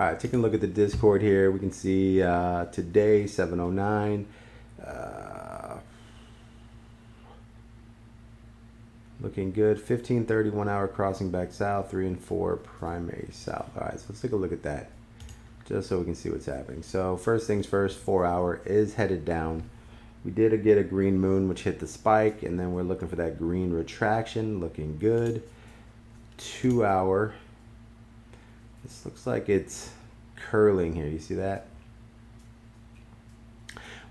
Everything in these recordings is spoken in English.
All right, taking a look at the Discord here, we can see today 7:09. Looking good. 15:30 1 hour crossing back south, 3 and 4 primary south. All right, so let's take a look at that just so we can see what's happening. So first things first, 4 hour is headed down. We did get a green moon which hit the spike, and then we're looking for that green retraction. Looking good. 2 hour. This looks like it's curling here. You see that?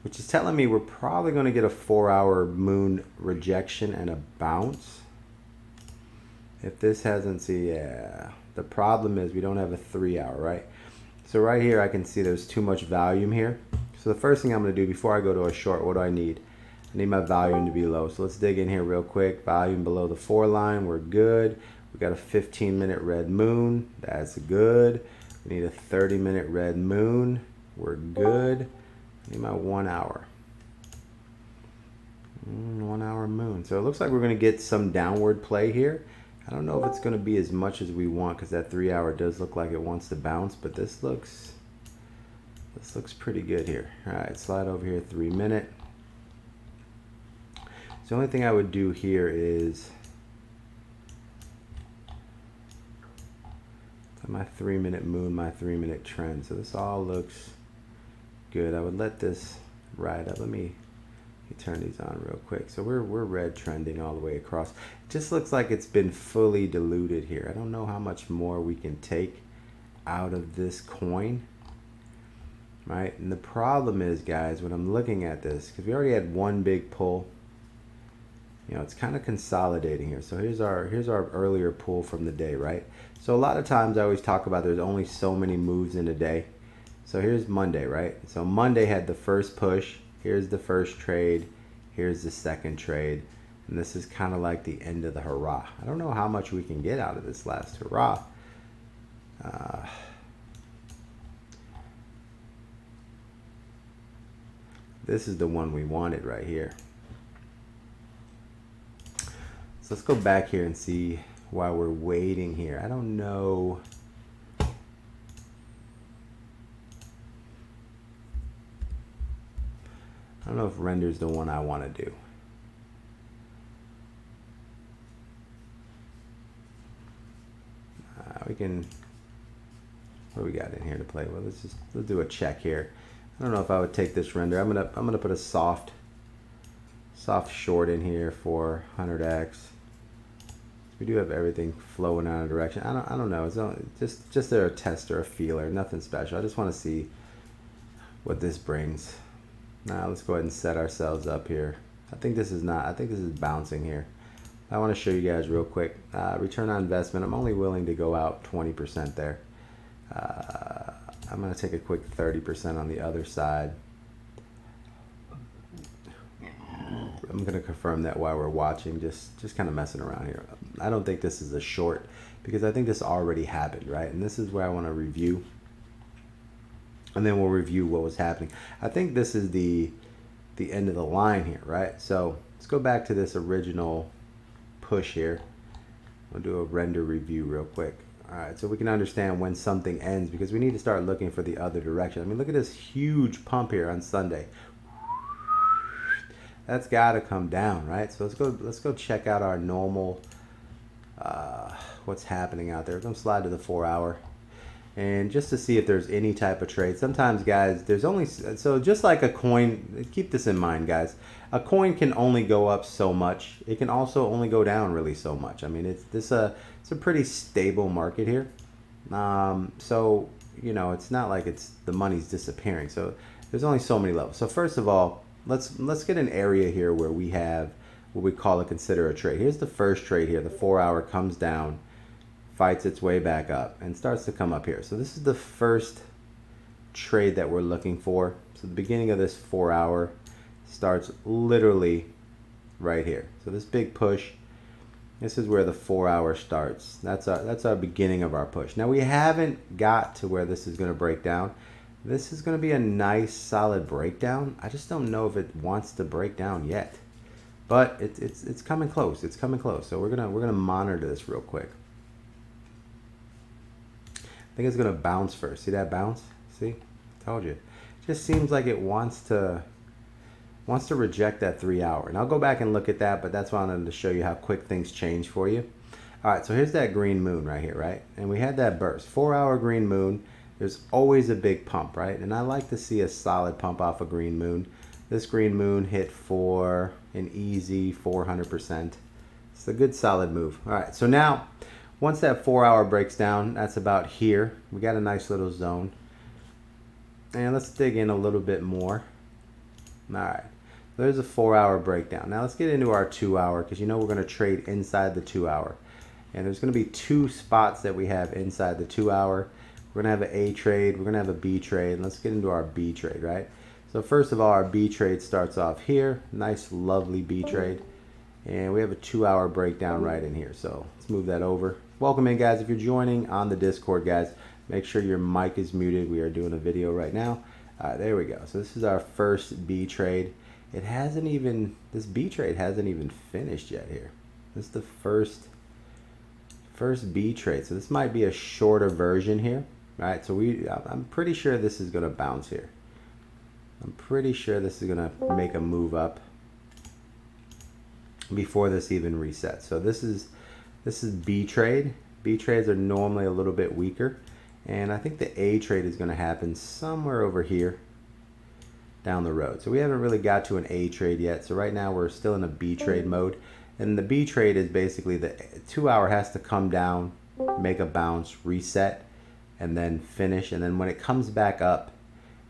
Which is telling me we're probably going to get a 4 hour moon rejection and a bounce. If this hasn't, yeah. The problem is we don't have a 3 hour, right? So right here I can see there's too much volume here. So the first thing I'm going to do before I go to a short, what do I need? I need my volume to be low. So let's dig in here real quick. Volume below the 4 line, we're good. We got a 15-minute red moon, that's good. We need a 30-minute red moon, we're good. I need my 1 hour. 1 hour moon. So it looks like we're going to get some downward play here. I don't know if it's going to be as much as we want because that 3 hour does look like it wants to bounce, but this looks pretty good here. All right, slide over here, 3 minute. So the only thing I would do here is my 3 minute moon, my 3 minute trend. So this all looks good. I would let this ride up. Let me turn these on real quick. So we're red trending all the way across. It just looks like it's been fully diluted here. I don't know how much more we can take out of this coin, right? And the problem is, guys, when I'm looking at this, because we already had one big pull, you know, it's kind of consolidating here. So here's our earlier pull from the day, right? So a lot of times I always talk about there's only so many moves in a day. So here's Monday, right? So Monday had the first push. Here's the first trade. Here's the second trade. And this is kind of like the end of the hurrah. I don't know how much we can get out of this last hurrah. This is the one we wanted right here. So let's go back here and see why we're waiting here. I don't know. I don't know if render's the one I want to do. We can, what do we got in here to play with? Let's do a check here. I don't know if I would take this render. I'm gonna put a soft short in here for 100x. We do have everything flowing out of direction. I don't know. It's just a tester, a feeler, nothing special. I just want to see what this brings. Now let's go ahead and set ourselves up here. I think this is bouncing here. I want to show you guys real quick. Return on investment. I'm only willing to go out 20% there. I'm going to take a quick 30% on the other side. I'm going to confirm that while we're watching, just kind of messing around here. I don't think this is a short because I think this already happened, right? And this is where I want to review. And then we'll review what was happening. I think this is the end of the line here, right? So let's go back to this original push here. I'll do a render review real quick. All right, so we can understand when something ends because we need to start looking for the other direction. I mean, look at this huge pump here on Sunday. That's got to come down, right? So let's go check out our normal what's happening out there. We're gonna slide to the 4 hour. And just to see if there's any type of trade. Sometimes, guys, there's only, so just like a coin, keep this in mind, guys. A coin can only go up so much. It can also only go down really so much. I mean, it's a pretty stable market here. So, you know, it's not like the money's disappearing. So there's only so many levels. So first of all, let's get an area here where we have what we call consider a trade. Here's the first trade here. The 4 hour comes down, fights its way back up and starts to come up here. So this is the first trade that we're looking for. So the beginning of this 4 hour starts literally right here. So this big push, this is where the 4 hour starts. That's our beginning of our push. Now we haven't got to where this is going to break down. This is going to be a nice solid breakdown. I just don't know if it wants to break down yet, but it's coming close. It's coming close. So we're gonna monitor this real quick. think it's going to bounce first. See that bounce? See? Told you. Just seems like it wants to reject that 3 hour. And I'll go back and look at that, but that's why I wanted to show you how quick things change for you. All right, so here's that green moon right here, right? And we had that burst. 4 hour green moon. There's always a big pump, right? And I like to see a solid pump off a green moon. This green moon hit for an easy 400%. It's a good solid move. All right, so now once that 4 hour breaks down, that's about here. We got a nice little zone. And let's dig in a little bit more. All right, there's a 4 hour breakdown. Now let's get into our 2 hour, because you know we're going to trade inside the 2 hour. And there's going to be two spots that we have inside the 2 hour. We're going to have an A trade, we're going to have a B trade. And let's get into our B trade, right? So first of all, our B trade starts off here. Nice, lovely B trade. And we have a 2 hour breakdown right in here. So let's move that over. Welcome in, guys. If you're joining on the Discord, guys, make sure your mic is muted. We are doing a video right now. There we go. So this is our first B trade. It hasn't even, this B trade hasn't even finished yet here. This is the first B trade. So this might be a shorter version here, right? So I'm pretty sure this is going to bounce here. I'm pretty sure this is going to make a move up before this even resets. So this is B trade. B trades are normally a little bit weaker. And I think the A trade is going to happen somewhere over here down the road. So we haven't really got to an A trade yet. So right now we're still in a B trade mode. And the B trade is basically the 2 hour has to come down, make a bounce, reset, and then finish. And then when it comes back up,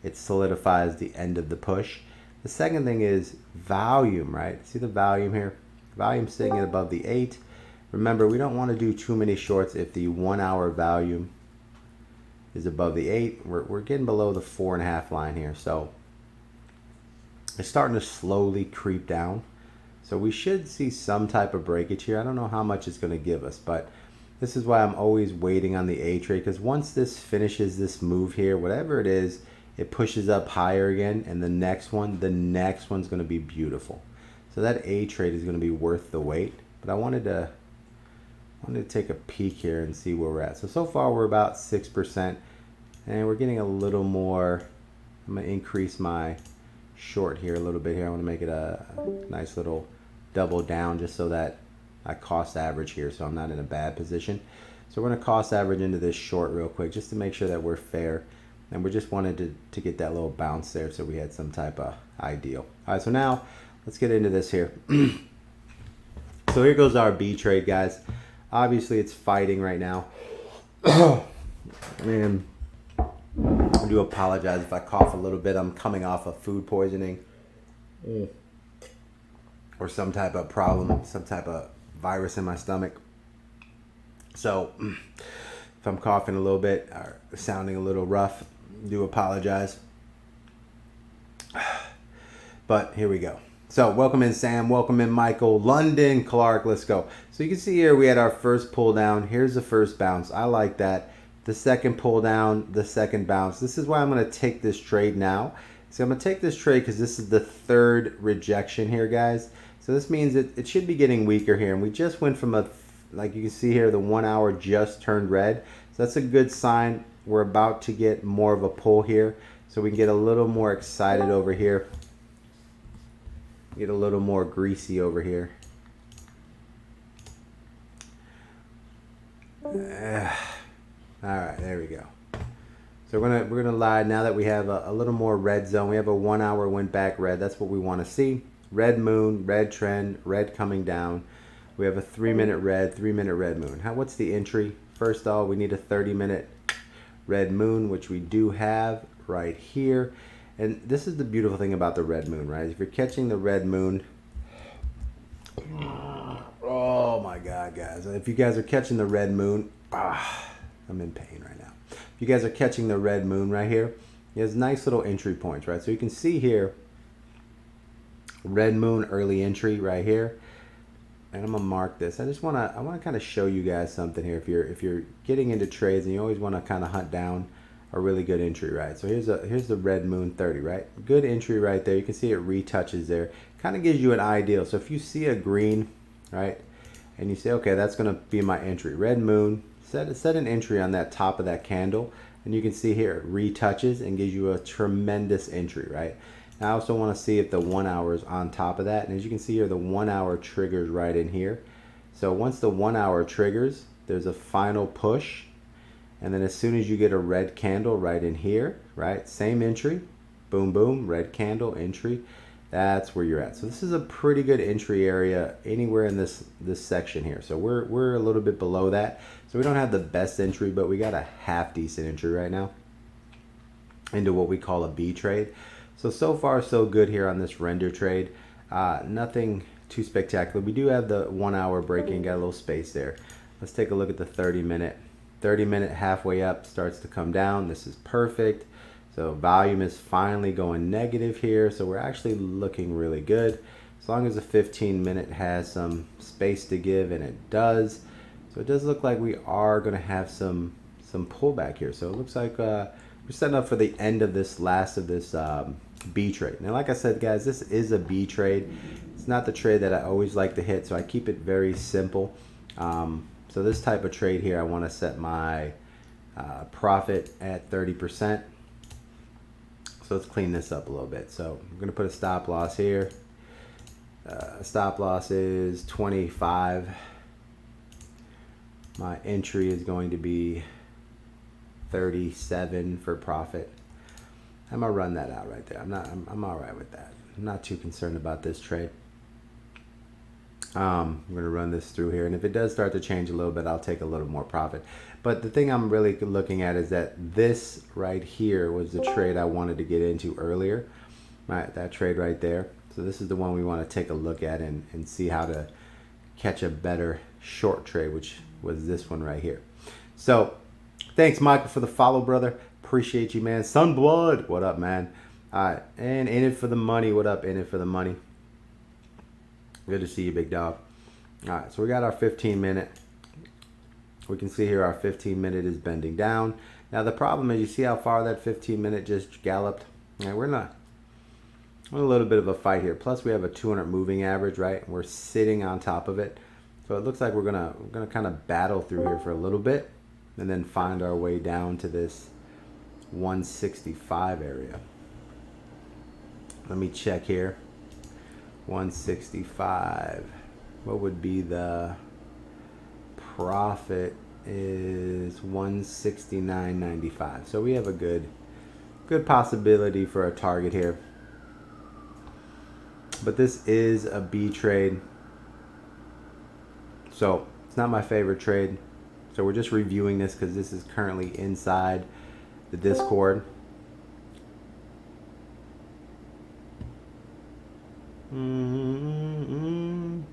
it solidifies the end of the push. The second thing is volume, right? See the volume here? Volume sitting at above the 8. Remember, we don't want to do too many shorts if the 1 hour volume is above the 8. We're getting below the 4.5 line here. So it's starting to slowly creep down. So we should see some type of breakage here. I don't know how much it's going to give us, but this is why I'm always waiting on the A trade, because once this finishes this move here, whatever it is, it pushes up higher again, and the next one's going to be beautiful. So that A trade is going to be worth the wait. But I wanted to take a peek here and see where we're at. So far we're about 6%, and we're getting a little more. I'm going to increase my short here a little bit here. I want to make it a nice little double down just so that I cost average here, so I'm not in a bad position. So we're going to cost average into this short real quick just to make sure that we're fair. And we just wanted to get that little bounce there so we had some type of ideal. All right, so now let's get into this here. So here goes our B trade, guys. Obviously it's fighting right now. And I do apologize if I cough a little bit. I'm coming off of food poisoning or some type of problem, some type of virus in my stomach. So if I'm coughing a little bit or sounding a little rough, do apologize. But here we go. So welcome in Sam, welcome in Michael, London, Clark, let's go. So you can see here we had our first pull down. Here's the first bounce. I like that. The second pull down, the second bounce. This is why I'm going to take this trade now. So I'm going to take this trade because this is the third rejection here, guys. So this means it should be getting weaker here. And we just went from like you can see here, the 1 hour just turned red. So that's a good sign. We're about to get more of a pull here. So we can get a little more excited over here. Get a little more greasy over here. All right, there we go. So we're gonna lie now that we have a little more red zone. We have a 1 hour went back red. That's what we want to see. Red moon, red trend, red coming down. We have a 3-minute red, 3-minute red moon. What's the entry? First of all, we need a 30-minute red moon, which we do have right here. And this is the beautiful thing about the red moon, right? If you're catching the red moon, oh my God, guys. If you guys are catching the red moon, I'm in pain right now. If you guys are catching the red moon right here, it has nice little entry points, right? So you can see here, red moon early entry right here. And I'm gonna mark this. I want to kind of show you guys something here. If you're getting into trades and you always want to kind of hunt down a really good entry, right? So here's the red moon 30, right? Good entry right there. You can see it retouches there. Kind of gives you an ideal. So if you see a green, right, and you say, okay, that's gonna be my entry. Red moon, set an entry on that top of that candle, and you can see here it retouches and gives you a tremendous entry, right? Now I also want to see if the 1 hour is on top of that, and as you can see here, the 1 hour triggers right in here. So once the 1 hour triggers, there's a final push, and then as soon as you get a red candle right in here, right, same entry, boom boom, red candle, entry, that's where you're at. So this is a pretty good entry area anywhere in this section here. So we're a little bit below that, so we don't have the best entry, but we got a half decent entry right now into what we call a B trade. So far so good here on this render trade. Nothing too spectacular. We do have the 1 hour breaking, got a little space there. Let's take a look at the 30-minute. 30-minute halfway up, starts to come down. This is perfect. So volume is finally going negative here. So we're actually looking really good. As long as the 15-minute has some space to give, and it does. So it does look like we are going to have some pullback here. So it looks like we're setting up for the end of this last of this B trade. Now, like I said, guys, this is a B trade. It's not the trade that I always like to hit, so I keep it very simple. So this type of trade here, I want to set my profit at 30%. So let's clean this up a little bit. So I'm going to put a stop loss here. Stop loss is 25. My entry is going to be 37 for profit. I'm gonna run that out right there. I'm all right with that. I'm not too concerned about this trade. I'm going to run this through here, and if it does start to change a little bit, I'll take a little more profit. But the thing I'm really looking at is that this right here was the trade I wanted to get into earlier, right? That trade right there. So this is the one we want to take a look at and see how to catch a better short trade, which was this one right here. So thanks, Michael, for the follow, brother. Appreciate you, man. Sunblood, what up, man? All right, and in it for the money. What up, in it for the money? Good to see you, big dog. All right, so we got our 15-minute. We can see here our 15-minute is bending down. Now the problem is, you see how far that 15-minute just galloped? Right, we're in a little bit of a fight here. Plus we have a 200 moving average, right? We're sitting on top of it. So it looks like we're gonna kind of battle through here for a little bit, and then find our way down to this 165 area. Let me check here. 165. What would be the profit? Is 169.95. So we have a good possibility for a target here. But this is a B trade, so it's not my favorite trade. So we're just reviewing this because this is currently inside the Discord.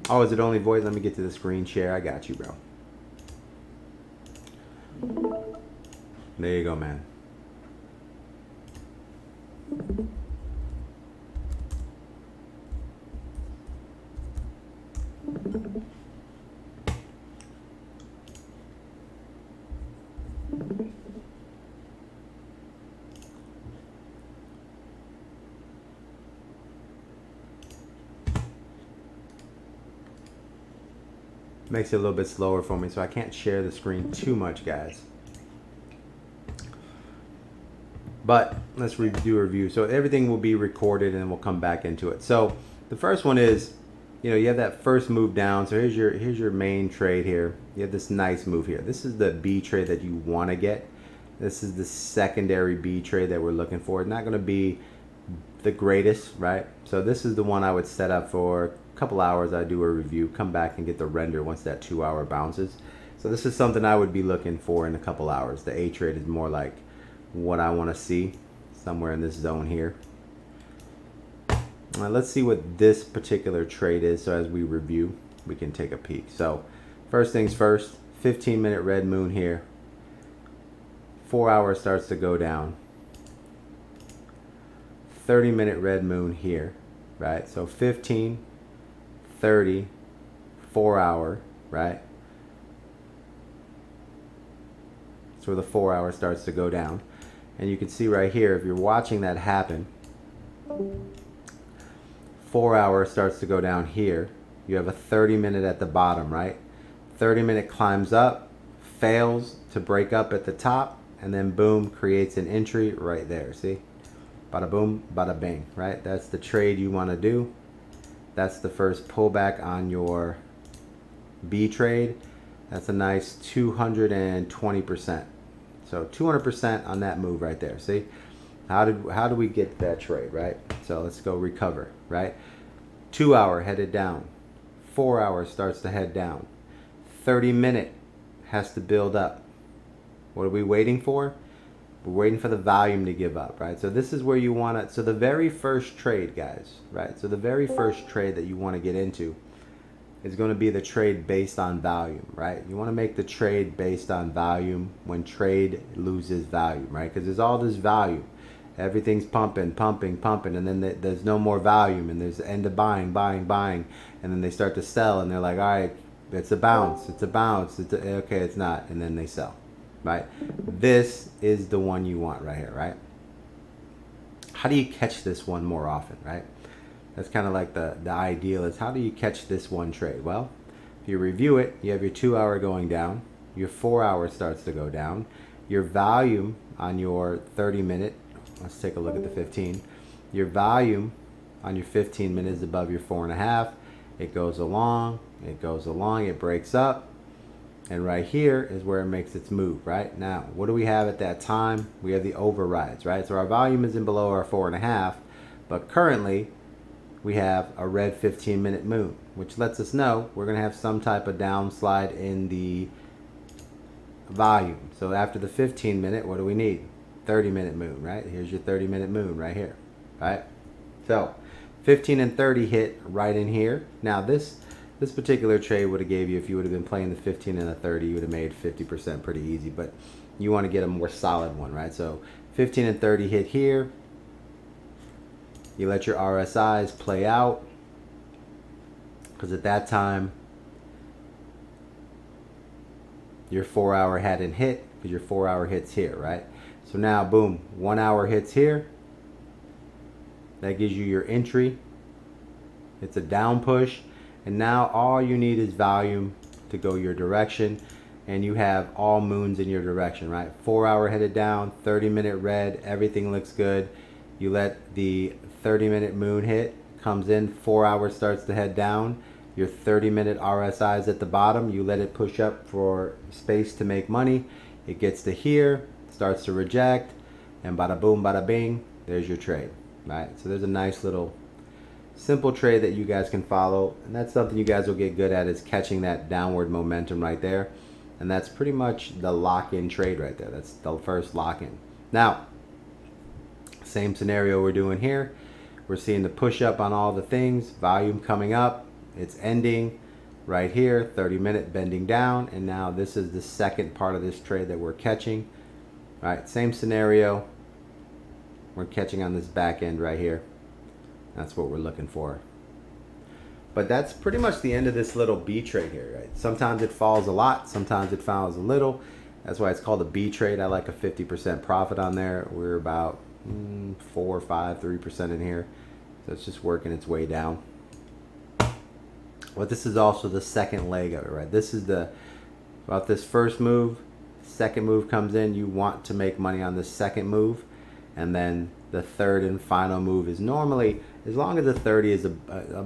Oh, is it only voice? Let me get to the screen share. I got you, bro. There you go, man. Makes it a little bit slower for me, so I can't share the screen too much, guys. But let's do a review. So everything will be recorded, and we'll come back into it. So the first one is, you know, you have that first move down. So here's your main trade here. You have this nice move here. This is the B trade that you want to get. This is the secondary B trade that we're looking for. It's not going to be the greatest, right? So this is the one I would set up for a couple hours. I do a review, come back and get the render once that 2 hour bounces. So this is something I would be looking for in a couple hours. The A trade is more like what I want to see, somewhere in this zone here. Let's see what this particular trade is. So as we review, we can take a peek. So first things first, 15-minute red moon here. 4 hours starts to go down. 30-minute red moon here, right? So 15, 30, 4 hour, right? That's where the 4 hour starts to go down. And you can see right here, if you're watching that happen, 4 hour starts to go down here. You have a 30-minute at the bottom, right? 30-minute climbs up, fails to break up at the top, and then boom, creates an entry right there. See? Bada boom, bada bing, right? That's the trade you want to do. That's the first pullback on your B trade. That's a nice 220%. So 200% on that move right there. See? How do we get that trade, right? So let's go recover, right? 2 hour headed down. 4 hours starts to head down. 30-minute has to build up. What are we waiting for? We're waiting for the volume to give up, right? So this is where you want to, so the very first trade, guys, right? So the very first trade that you want to get into is going to be the trade based on volume, right? You want to make the trade based on volume when trade loses volume, right? Because there's all this volume. Everything's pumping, pumping, pumping, and then there's no more volume, and there's the end of buying, buying, buying, and then they start to sell, and they're like, all right, it's a bounce, it's a bounce, okay, it's not, and then they sell, right? This is the one you want right here, right? How do you catch this one more often, right? That's kind of like the ideal is how do you catch this one trade? Well, if you review it, you have your 2 hour going down, your 4 hour starts to go down, your volume on your 30-minute, let's take a look at the 15. Your volume on your 15 minutes is above your 4.5. It goes along, it breaks up, and right here is where it makes its move, right? Now, what do we have at that time? We have the overrides, right? So our volume isn't below our 4.5, but currently we have a red 15-minute moon, which lets us know we're going to have some type of downslide in the volume. So after the 15-minute, what do we need? 30-minute moon, right? Here's your 30-minute moon right here, right? So 15 and 30 hit right in here. Now this particular trade would have gave you, if you would have been playing the 15 and the 30, you would have made 50% pretty easy, but you want to get a more solid one, right? So 15 and 30 hit here. You let your RSIs play out, because at that time your 4 hour hadn't hit, because your 4 hour hits here, right? So now, boom, 1 hour hits here. That gives you your entry. It's a down push. And now all you need is volume to go your direction. And you have all moons in your direction, right? 4 hour headed down, 30-minute red, everything looks good. You let the 30-minute moon hit, comes in, 4 hours starts to head down. Your 30-minute RSI is at the bottom. You let it push up for space to make money. It gets to here, starts to reject, and bada boom, bada bing, there's your trade, right? So there's a nice little simple trade that you guys can follow, and that's something you guys will get good at, is catching that downward momentum right there. And that's pretty much the lock-in trade right there. That's the first lock-in. Now, same scenario we're doing here. We're seeing the push up on all the things, volume coming up, it's ending right here, 30-minute bending down, and now this is the second part of this trade that we're catching. All right, same scenario. We're catching on this back end right here. That's what we're looking for. But that's pretty much the end of this little B trade here, right? Sometimes it falls a lot, sometimes it falls a little. That's why it's called a B trade. I like a 50% profit on there. We're about 4, 5, 3% in here. So it's just working its way down. But this is also the second leg of it, right? This is about this first move. Second move comes in, you want to make money on the second move, and then the third and final move is normally, as long as the 30 is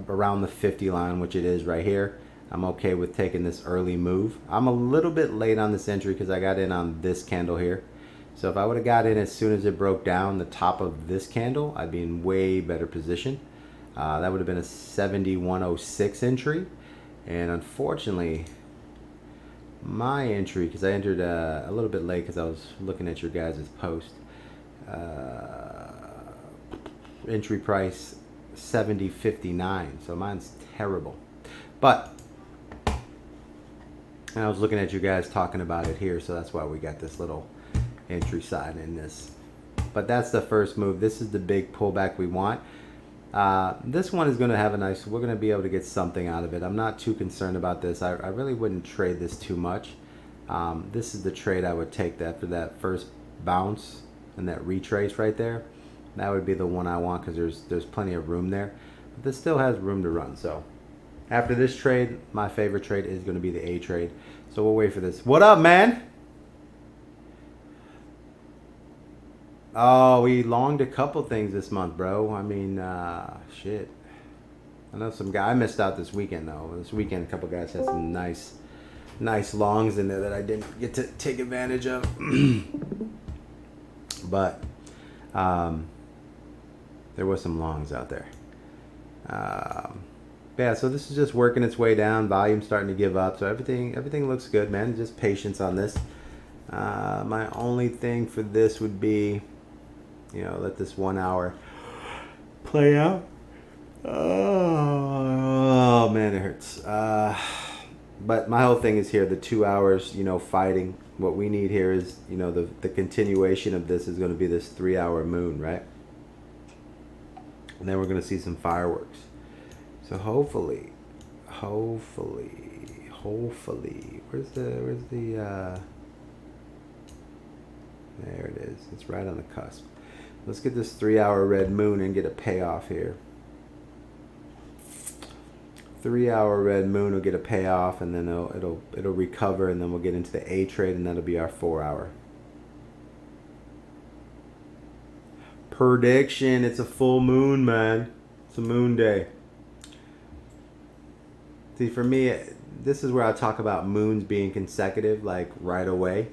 around the 50 line, which it is right here, I'm okay with taking this early move. I'm a little bit late on this entry because I got in on this candle here. So if I would have got in as soon as it broke down the top of this candle, I'd be in way better position. That would have been a 71.06 entry, and unfortunately my entry, because I entered a little bit late because I was looking at your guys' post, entry price 70.59, so mine's terrible. But I was looking at you guys talking about it here, so that's why we got this little entry side in this. But that's the first move. This is the big pullback we want. This one is going to have a nice, we're going to be able to get something out of it. I'm not too concerned about this. I really wouldn't trade this too much. This is the trade I would take after that first bounce and that retrace right there. That would be the one I want, because there's plenty of room there. But this still has room to run. So after this trade, my favorite trade is going to be the A trade. So we'll wait for this. What up, man? Oh, we longed a couple things this month, bro. I mean, shit. I know some guy. I missed out this weekend though. This weekend, a couple guys had some nice longs in there that I didn't get to take advantage of. But there was some longs out there. Yeah, so this is just working its way down. Volume starting to give up. So everything looks good, man. Just patience on this. My only thing for this would be, let this 1 hour play out. Oh man, it hurts. But my whole thing is here, the 2 hours, fighting. What we need here is, the continuation of this is going to be this 3 hour moon, right? And then we're going to see some fireworks. So hopefully, where's the, there it is. It's right on the cusp. Let's get this 3 hour red moon and get a payoff here. 3 hour red moon will get a payoff, and then it'll recover, and then we'll get into the A trade, and that'll be our 4 hour. Prediction, it's a full moon, man. It's a moon day. See, for me, this is where I talk about moons being consecutive, like right away.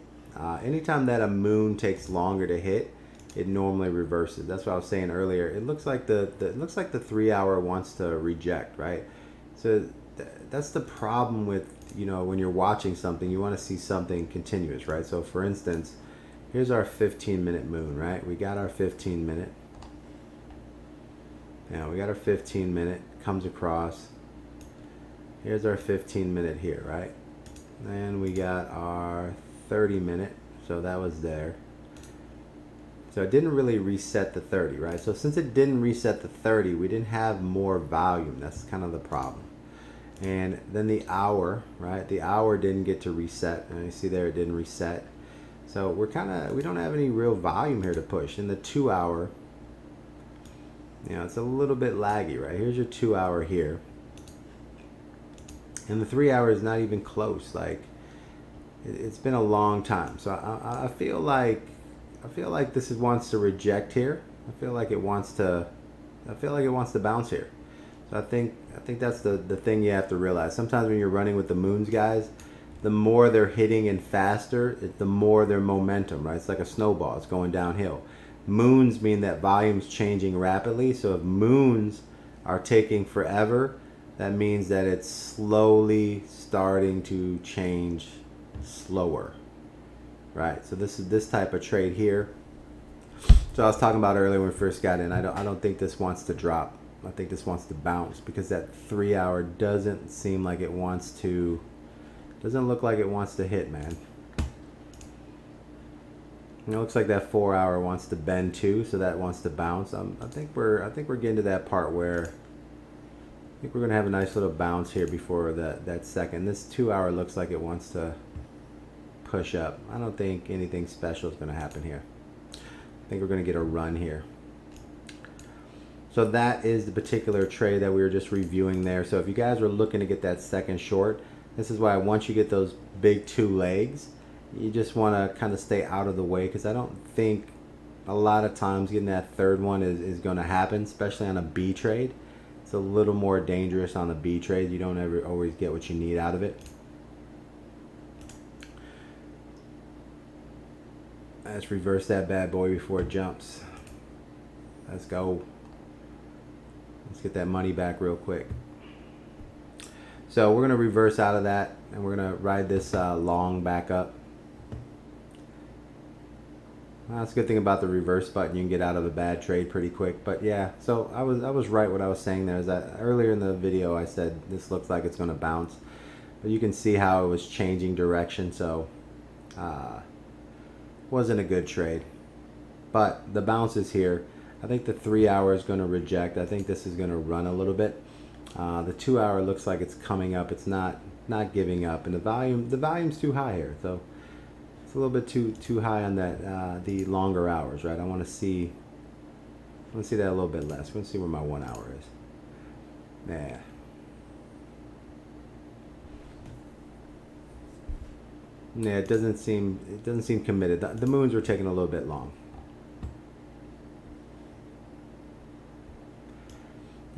Anytime that a moon takes longer to hit, it normally reverses. That's what I was saying earlier. It looks like the 3 hour wants to reject, right? So that's the problem with, when you're watching something, you want to see something continuous, right? So for instance, here's our 15-minute moon, right? We got our 15-minute. Now we got our 15-minute, comes across. Here's our 15-minute here, right? Then we got our 30-minute, so that was there. So it didn't really reset the 30, right? So since it didn't reset the 30, we didn't have more volume. That's kind of the problem. And then the hour, right? The hour didn't get to reset. And you see there, it didn't reset. So we don't have any real volume here to push. In the 2 hour, it's a little bit laggy, right? Here's your 2 hour here. And the 3 hour is not even close. Like, it's been a long time. So I feel like this wants to reject here. I feel like it wants to bounce here. So I think that's the thing you have to realize. Sometimes when you're running with the moons, guys, the more they're hitting and faster, the more their momentum, right? It's like a snowball. It's going downhill. Moons mean that volume's changing rapidly. So if moons are taking forever, that means that it's slowly starting to change slower, right? So this is this type of trade here. So I was talking about earlier when we first got in. I don't think this wants to drop. I think this wants to bounce because that 3 hour doesn't seem like it wants to. Doesn't look like it wants to hit, man. It looks like that 4 hour wants to bend too, so that wants to bounce. I think we're getting to that part where I think we're gonna have a nice little bounce here before that second. This 2 hour looks like it wants to push up. I don't think anything special is gonna happen here. I think we're gonna get a run here. So that is the particular trade that we were just reviewing there. So if you guys were looking to get that second short, this is why once you get those big two legs, you just want to kind of stay out of the way, because I don't think a lot of times getting that third one is going to happen, especially on a B trade. It's a little more dangerous on a B trade. You don't ever always get what you need out of it. Let's reverse that bad boy before it jumps. Let's go. Let's get that money back real quick. So we're going to reverse out of that, and we're going to ride this long back up. Well, that's a good thing about the reverse button. You can get out of a bad trade pretty quick. But yeah, so I was right what I was saying there. Is that earlier in the video I said this looks like it's going to bounce. But you can see how it was changing direction. So wasn't a good trade. But the bounce is here. I think the 3 hour is going to reject. I think this is going to run a little bit. The 2 hour looks like it's coming up. It's not giving up, and the volume's too high here. So it's a little bit too high on that the longer hours, right? I want to see that a little bit less. We're gonna see where my 1 hour is. Yeah. Yeah, it doesn't seem committed. The moons were taking a little bit long.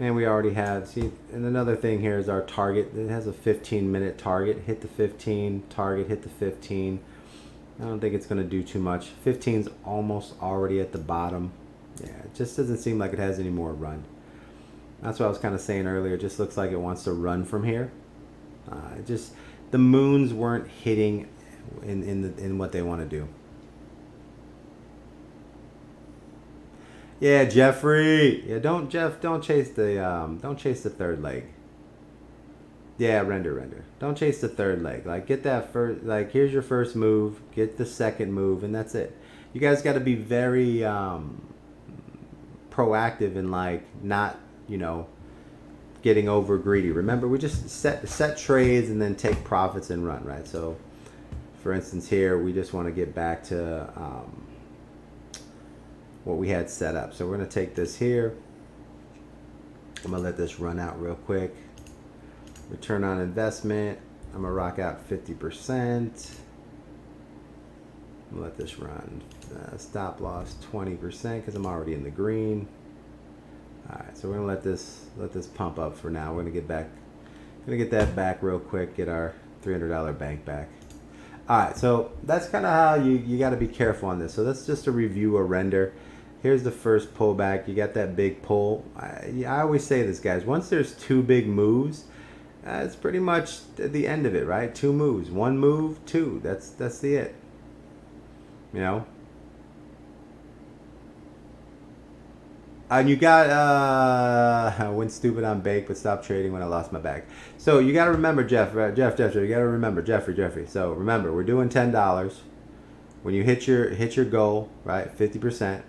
And we already have, see, and another thing here is our target. It has a 15-minute target. Hit the 15, target, hit the 15. I don't think it's going to do too much. 15's almost already at the bottom. Yeah, it just doesn't seem like it has any more run. That's what I was kind of saying earlier. It just looks like it wants to run from here. The moons weren't hitting in what they want to do. Yeah, Jeffrey. Yeah, don't chase the third leg. Yeah, render. Don't chase the third leg. Like, get that first, like, here's your first move, get the second move, and that's it. You guys got to be very proactive in, like, not, getting over greedy. Remember, we just set trades and then take profits and run, right? So, for instance, here we just want to get back to what we had set up. So we're going to take this here. I'm going to let this run out real quick. Return on investment, I'm going to rock out 50%. I'm going to let this run. Stop loss 20% because I'm already in the green. Alright, so we're going to let this pump up for now. We're going to get that back real quick, get our $300 bank back. Alright, so that's kind of how you got to be careful on this. So that's just a review, a render. Here's the first pullback. You got that big pull. I always say this, guys. Once there's two big moves, it's pretty much the end of it, right? Two moves. One move, two. That's the it. And you got, I went stupid on bake, but stopped trading when I lost my bag. So you got to remember, Jeffrey, you got to remember, Jeffrey. So remember, we're doing $10. When you hit your goal, right, 50%.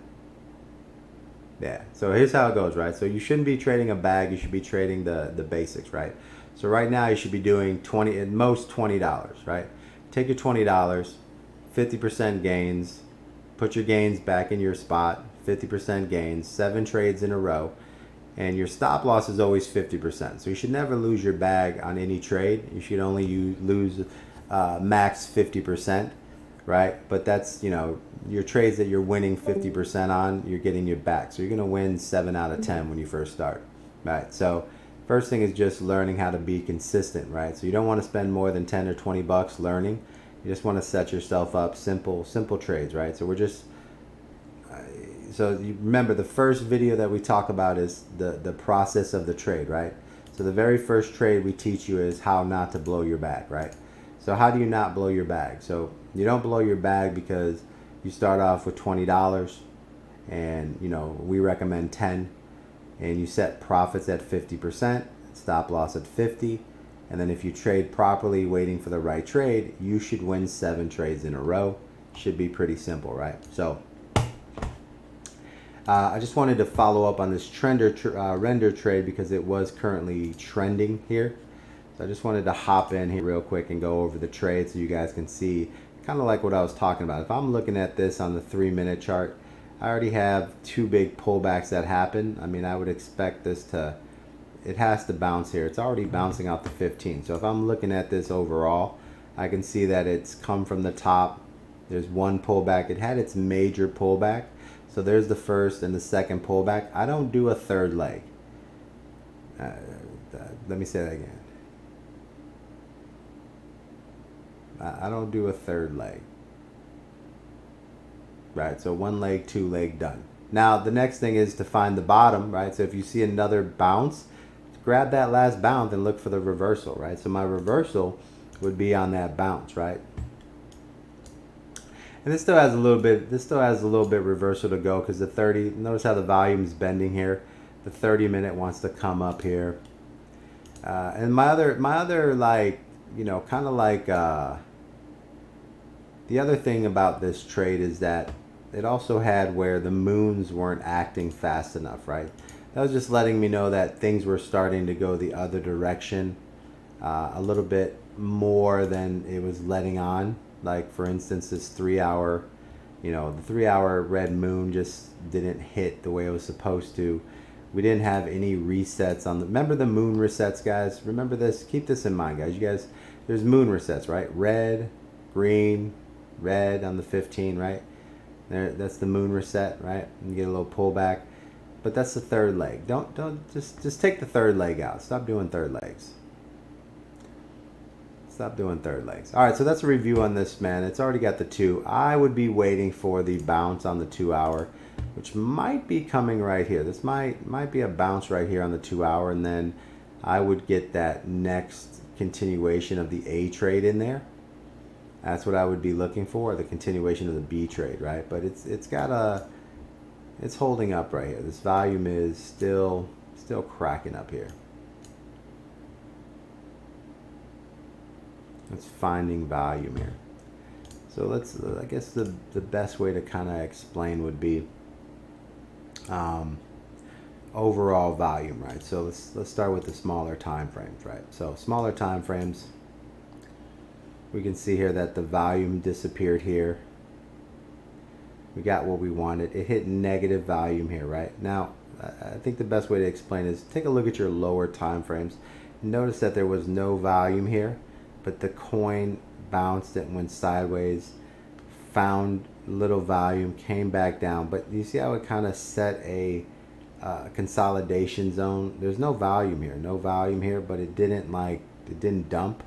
Yeah, so here's how it goes, right? So you shouldn't be trading a bag, you should be trading the basics, right? So right now you should be doing at most $20, right? Take your $20, 50% gains, put your gains back in your spot, 50% gains, 7 trades in a row, and your stop loss is always 50%. So you should never lose your bag on any trade. You should only lose max 50%, right? But that's, your trades that you're winning 50% on, you're getting your back. So you're going to win 7 out of 10 when you first start, right? So first thing is just learning how to be consistent, right? So you don't want to spend more than 10 or 20 bucks learning. You just want to set yourself up simple trades, right? So we're just, so you remember the first video that we talk about is the process of the trade, right? So the very first trade we teach you is how not to blow your bag, right? So how do you not blow your bag? So you don't blow your bag because you start off with $20 and we recommend 10, and you set profits at 50%, stop loss at 50, and then if you trade properly waiting for the right trade, you should win 7 trades in a row. Should be pretty simple, right? So I just wanted to follow up on this render trade because it was currently trending here. So I just wanted to hop in here real quick and go over the trade so you guys can see kind of like what I was talking about. If I'm looking at this on the 3-minute chart, I already have 2 big pullbacks that happen. I mean, I would expect this it has to bounce here. It's already bouncing out the 15. So if I'm looking at this overall, I can see that it's come from the top. There's one pullback. It had its major pullback. So there's the first and the second pullback. I don't do a third leg. Let me say that again. I don't do a third leg. Right, so 1 leg, 2 leg, done. Now the next thing is to find the bottom, right? So if you see another bounce, grab that last bounce and look for the reversal, right? So my reversal would be on that bounce, right? And this still has a little bit reversal to go because the 30, notice how the volume is bending here. The 30-minute wants to come up here. And my other like, kind of like, the other thing about this trade is that it also had where the moons weren't acting fast enough, right? That was just letting me know that things were starting to go the other direction a little bit more than it was letting on. Like, for instance, this 3-hour, the 3-hour red moon just didn't hit the way it was supposed to. We didn't have any resets on remember the moon resets, guys? Remember this? Keep this in mind, guys. You guys, there's moon resets, right? Red, green, red on the 15, right? There, that's the moon reset, right? You get a little pullback. but that's the third leg. Just take the third leg out. Stop doing third legs. Stop doing third legs. All right, so that's a review on this, man. It's already got the 2. I would be waiting for the bounce on the 2 hour, which might be coming right here. This might be a bounce right here on the 2 hour, and then I would get that next continuation of the A trade in there. That's what I would be looking for, the continuation of the B trade, right? But it's holding up right here. This volume is still cracking up here. It's finding volume here. So I guess the best way to kind of explain would be overall volume, right? So let's start with the smaller time frames, right? So smaller time frames, we can see here that the volume disappeared here. We got what we wanted. It hit negative volume here, right? Now, I think the best way to explain is take a look at your lower time frames. Notice that there was no volume here, but the coin bounced and went sideways, found little volume, came back down. But you see how it kind of set a consolidation zone? There's no volume here, but it didn't dump,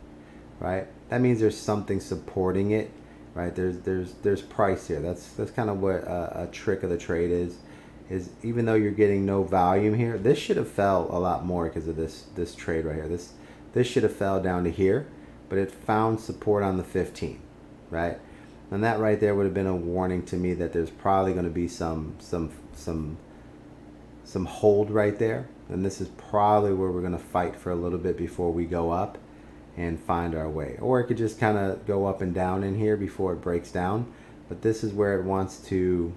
right? That means there's something supporting it, right? There's price here. That's kind of what a trick of the trade is even though you're getting no volume here, this should have fell a lot more because of this trade right here. This should have fell down to here, but it found support on the 15, right? And that right there would have been a warning to me that there's probably going to be some hold right there, and this is probably where we're going to fight for a little bit before we go up and find our way. Or it could just kind of go up and down in here before it breaks down, but this is where it wants to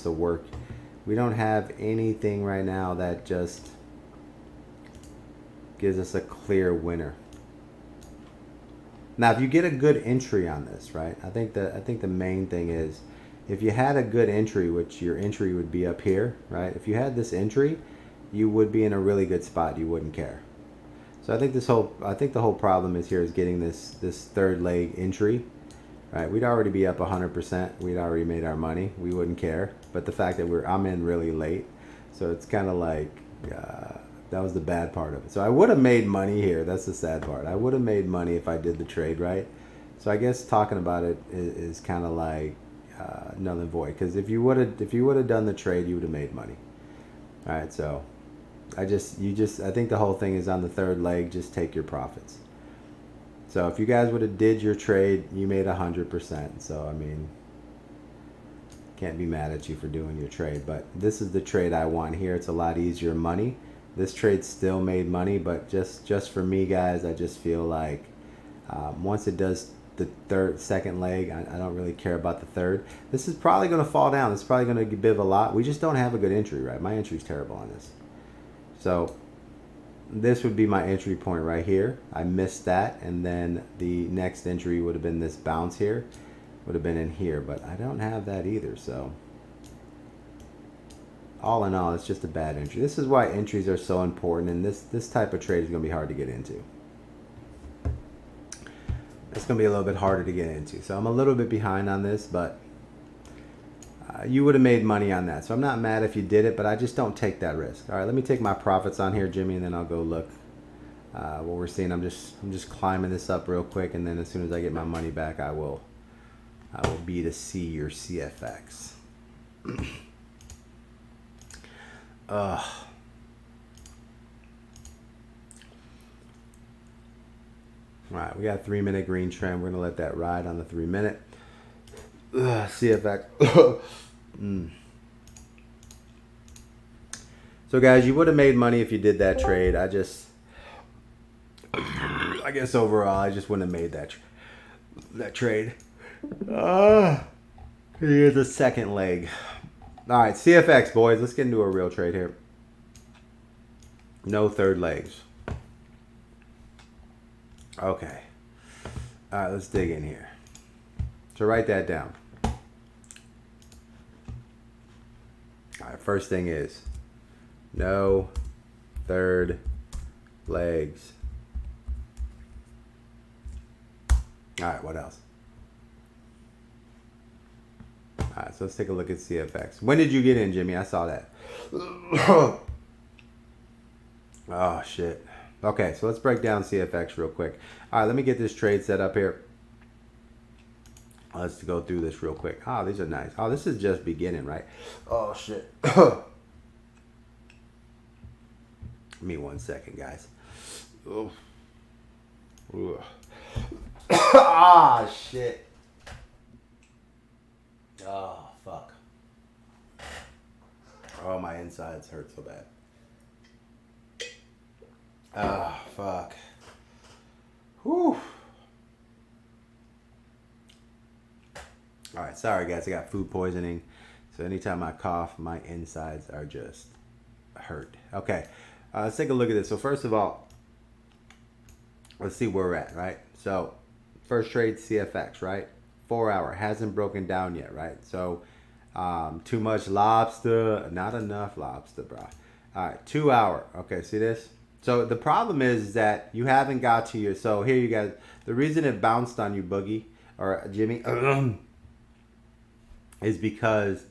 work. We don't have anything right now that just gives us a clear winner. Now, if you get a good entry on this, right? I think the main thing is if you had a good entry, which your entry would be up here, right? If you had this entry, you would be in a really good spot. You wouldn't care. So I think the whole problem is getting this third leg entry, right? We'd already be up 100%. We'd already made our money. We wouldn't care. But the fact that I'm in really late, so it's kind of like that was the bad part of it. So I would have made money here. That's the sad part. I would have made money if I did the trade right. So I guess talking about it is kind of like null and void, because if you would have done the trade, you would have made money. All right, so I think the whole thing is on the third leg. Just take your profits. So if you guys would have did your trade, you made 100%. So I mean, can't be mad at you for doing your trade. But this is the trade I want here. It's a lot easier money. This trade still made money, but just for me, guys, I just feel like once it does the second leg, I don't really care about the third. This is probably going to fall down. It's probably going to give a lot. We just don't have a good entry, right? My entry's terrible on this. So this would be my entry point right here. I missed that, and then the next entry would have been this bounce here. Would have been in here, but I don't have that either, so all in all, it's just a bad entry. This is why entries are so important, and this type of trade is going to be hard to get into. It's going to be a little bit harder to get into. So I'm a little bit behind on this, but you would have made money on that. So I'm not mad if you did it, but I just don't take that risk. All right, let me take my profits on here, Jimmy, and then I'll go look what we're seeing. I'm just climbing this up real quick, and then as soon as I get my money back, I will B2C your CFX. All right, we got a 3-minute green trend. We're gonna let that ride on the 3-minute. CFX. So guys, you would have made money if you did that trade. I guess overall, I just wouldn't have made that trade. Here's the second leg. All right, CFX, boys. Let's get into a real trade here. No third legs. Okay. All right, let's dig in here. So write that down. All right, first thing is no third legs. All right, what else? All right, so let's take a look at CFX. When did you get in, Jimmy? I saw that. Oh, shit. Okay, so let's break down CFX real quick. All right, let me get this trade set up here. Let's go through this real quick. Oh, these are nice. Oh, this is just beginning, right? Oh, shit. Give me 1 second, guys. Oh. Ah, shit. Oh, fuck. Oh, my insides hurt so bad. Ah, fuck. Whew. All right, sorry guys, I got food poisoning. So anytime I cough, my insides are just hurt. Okay, let's take a look at this. So first of all, let's see where we're at, right? So first trade, CFX, right? 4 hour, hasn't broken down yet, right? So too much lobster, not enough lobster, bro. All right, 2 hour. Okay, see this? So the problem is that you haven't got to your, so here you guys, the reason it bounced on you, Boogie, or Jimmy, is because